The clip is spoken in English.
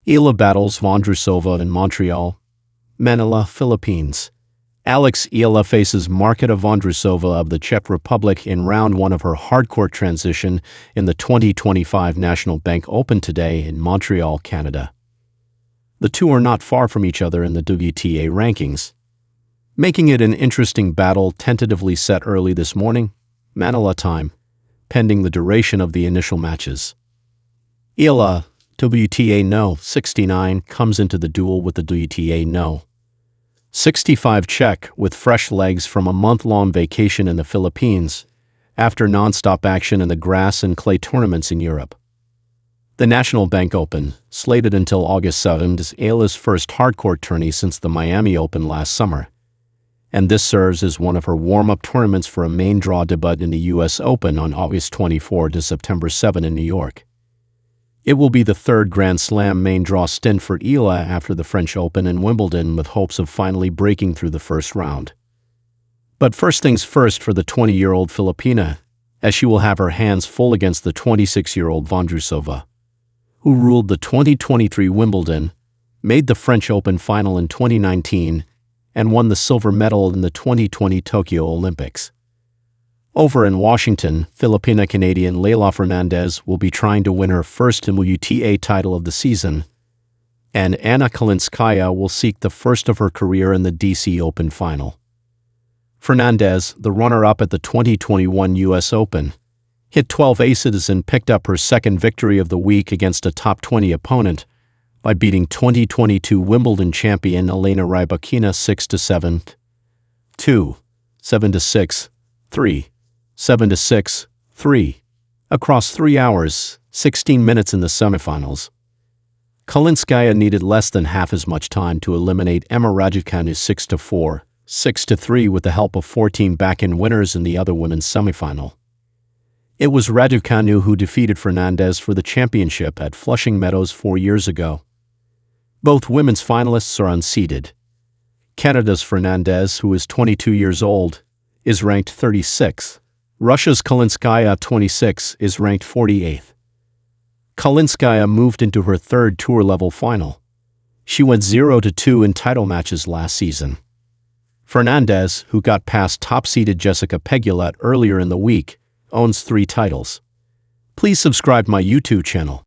Eala battles Vondrousova in Montreal, Manila, Philippines. Eala faces Marketa Vondrousova of the Czech Republic in round one of her hardcourt transition in the 2025 National Bank Open today in Montreal, Canada. The two are not far from each other in the WTA rankings, making it an interesting battle tentatively set early this morning, Manila time, pending the duration of the initial matches. Eala, WTA No. 69, comes into the duel with the WTA No. 65 Czech with fresh legs from a month-long vacation in the Philippines after non-stop action in the grass and clay tournaments in Europe. The National Bank Open, slated until August 7th, is Eala's first hardcourt tourney since the Miami Open last summer, and this serves as one of her warm-up tournaments for a main draw debut in the U.S. Open on August 24 to September 7 in New York. It will be the third Grand Slam main draw stint for Eala after the French Open and Wimbledon, with hopes of finally breaking through the first round. But first things first for the 20-year-old Filipina, as she will have her hands full against the 26-year-old Vondrousova, who ruled the 2023 Wimbledon, made the French Open final in 2019, and won the silver medal in the 2020 Tokyo Olympics. Over in Washington, Filipina-Canadian Leylah Fernandez will be trying to win her first WTA title of the season, and Anna Kalinskaya will seek the first of her career in the DC Open final. Fernandez, the runner-up at the 2021 U.S. Open, hit 12 aces and picked up her second victory of the week against a top 20 opponent by beating 2022 Wimbledon champion Elena Rybakina 6-7, 2, 7-6, 3, 7-6, 3, across 3 hours, 16 minutes in the semifinals. Kalinskaya needed less than half as much time to eliminate Emma Raducanu 6-4, 6-3 with the help of 14 back-end winners in the other women's semifinal. It was Raducanu who defeated Fernandez for the championship at Flushing Meadows 4 years ago. Both women's finalists are unseeded. Canada's Fernandez, who is 22 years old, is ranked 36th. Russia's Kalinskaya, 26, is ranked 48th. Kalinskaya moved into her third tour-level final. She went 0-2 in title matches last season. Fernandez, who got past top-seeded Jessica Pegula earlier in the week, owns 3 titles. Please subscribe my YouTube channel.